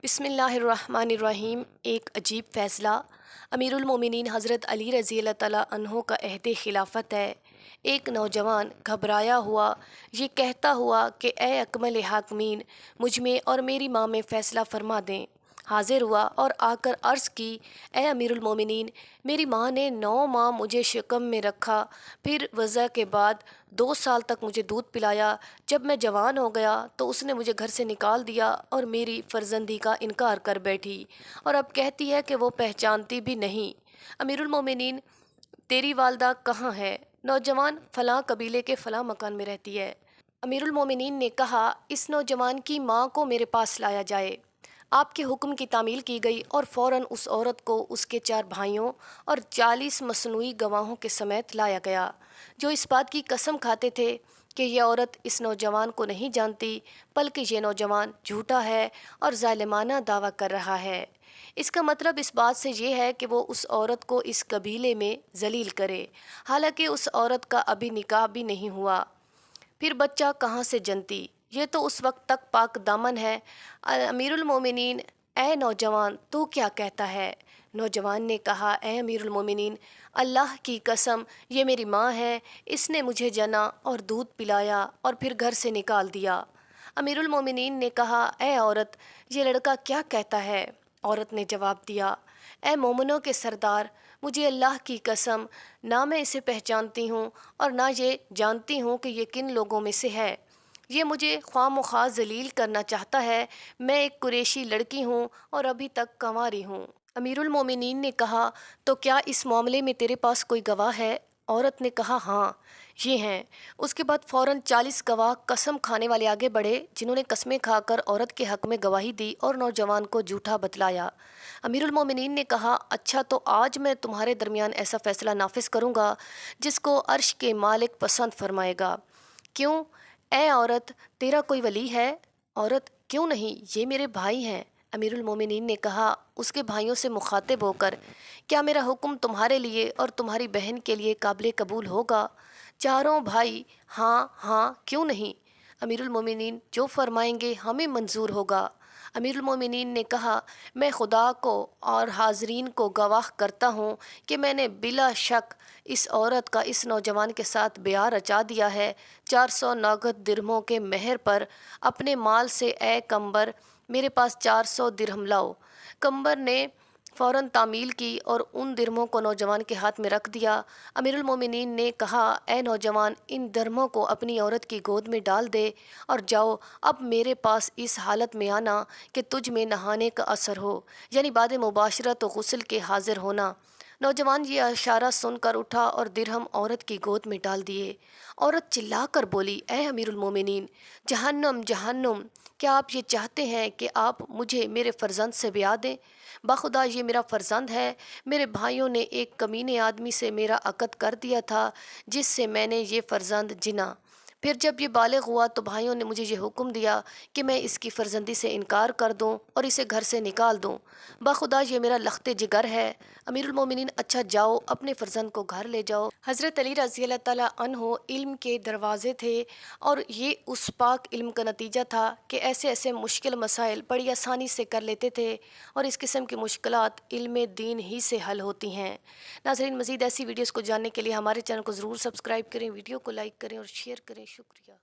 बिस्मिल्लाहिर्रहमानिर्रहीम। एक अजीब फ़ैसला। अमीरुल मोमिनीन हज़रत अली रज़ी अल्लाह तआला अन्हो का अहद खिलाफत है। एक नौजवान घबराया हुआ ये कहता हुआ कि ए अकमल हाकिमीन, मुझ में और मेरी माँ में फ़ैसला फ़रमा दें, हाज़िर हुआ और आकर अर्ज़ की, ए अमीरुल मोमिनीन, मेरी माँ ने 9 माह मुझे शिकम में रखा, फिर वज़ा के बाद 2 साल तक मुझे दूध पिलाया। जब मैं जवान हो गया तो उसने मुझे घर से निकाल दिया और मेरी फ़र्जंदी का इनकार कर बैठी, और अब कहती है कि वो पहचानती भी नहीं। अमीरुल मोमिनीन, तेरी वालदा कहाँ है? नौजवान, फ़लाँ कबीले के फ़लाँ मकान में रहती है। अमीरुल मोमिनीन ने कहा, इस नौजवान की माँ को मेरे पास लाया जाए। आपके हुक्म की तामील की गई और फ़ौरन उस औरत को उसके 4 भाइयों और 40 मसनूई गवाहों के समेत लाया गया, जो इस बात की कसम खाते थे कि यह औरत इस नौजवान को नहीं जानती, बल्कि ये नौजवान झूठा है और ज़ालिमाना दावा कर रहा है। इसका मतलब इस बात से ये है कि वो उस औरत को इस कबीले में ज़लील करे, हालांकि उस औरत का अभी निकाह भी नहीं हुआ। फिर बच्चा कहाँ से जनती? ये तो उस वक्त तक पाक दामन है। अमीरुल मोमिनीन, ए नौजवान, तू क्या कहता है? नौजवान ने कहा, ए अमीरुल मोमिनीन, अल्लाह की कसम, ये मेरी माँ है। इसने मुझे जना और दूध पिलाया और फिर घर से निकाल दिया। अमीरुल मोमिनीन ने कहा, ए औरत, ये लड़का क्या कहता है? औरत ने जवाब दिया, ए मोमिनों के सरदार, मुझे अल्लाह की कसम, ना मैं इसे पहचानती हूँ और ना ये जानती हूँ कि ये किन लोगों में से है। ये मुझे ख्वामख्वाह जलील करना चाहता है। मैं एक कुरैशी लड़की हूँ और अभी तक कंवारी हूँ। अमीरुल मोमिनीन ने कहा, तो क्या इस मामले में तेरे पास कोई गवाह है? औरत ने कहा, हाँ, ये हैं। उसके बाद फ़ौरन 40 गवाह कसम खाने वाले आगे बढ़े, जिन्होंने कस्में खाकर औरत के हक़ में गवाही दी और नौजवान को झूठा बतलाया। अमीरुल मोमिनीन ने कहा, अच्छा, तो आज मैं तुम्हारे दरमियान ऐसा फ़ैसला नाफिज करूँगा जिसको अर्श के मालिक पसंद फरमाएगा। क्यों? ए औरत, तेरा कोई वली है? औरत, क्यों नहीं, ये मेरे भाई हैं। अमीरुल मोमिनीन ने कहा उसके भाइयों से मुखातिब होकर, क्या मेरा हुक्म तुम्हारे लिए और तुम्हारी बहन के लिए काबिल कबूल होगा? चारों भाई, हाँ हाँ, क्यों नहीं। अमीरुल मोमिनीन, जो फरमाएंगे हमें मंजूर होगा। अमीरुल मोमिनीन ने कहा, मैं खुदा को और हाज़रीन को गवाह करता हूँ कि मैंने बिला शक इस औरत का इस नौजवान के साथ ब्याह रचा दिया है। 400 नगद दिरहमों के मेहर पर अपने माल से ए कंबर, मेरे पास 400 दिरहम लाओ। कंबर ने फ़ौरन तामील की और उन दिरहमों को नौजवान के हाथ में रख दिया। अमीरुल मोमिनीन ने कहा, ए नौजवान, इन दिरहमों को अपनी औरत की गोद में डाल दे और जाओ, अब मेरे पास इस हालत में आना कि तुझ में नहाने का असर हो, यानी बाद मुबाशरत व गुस्ल के हाजिर होना। नौजवान ये इशारा सुनकर उठा और दिरहम औरत की गोद में डाल दिए। औरत चिल्लाकर बोली, ए अमीरुल मोमिनीन, जहन्नम जहन्नुम, क्या आप ये चाहते हैं कि आप मुझे मेरे फ़र्जंद से ब्याह दें? बाखुदा ये मेरा फ़र्जंद है। मेरे भाइयों ने एक कमीने आदमी से मेरा अक़द कर दिया था, जिससे मैंने ये फ़र्जंद जिना। फिर जब ये बालिग हुआ तो भाइयों ने मुझे ये हुक्म दिया कि मैं इसकी फ़र्जंदी से इनकार कर दूं और इसे घर से निकाल दूं। बाखुदा ये मेरा लख्ते जिगर है। अमीरुल मोमिनीन, अच्छा, जाओ, अपने फ़र्जंद को घर ले जाओ। हज़रत अली रज़ी अल्लाह तआला अन्हो इल्म के दरवाज़े थे, और ये उस पाक इल्म का नतीजा था कि ऐसे ऐसे मुश्किल मसाइल बड़ी आसानी से कर लेते थे, और इस किस्म की मुश्किलात इल्म दीन ही से हल होती हैं। नाज़रीन, मज़ीद ऐसी वीडियोज़ को जानने के लिए हमारे चैनल को ज़रूर सब्सक्राइब करें, वीडियो को लाइक करें और शेयर करें। शुक्रिया।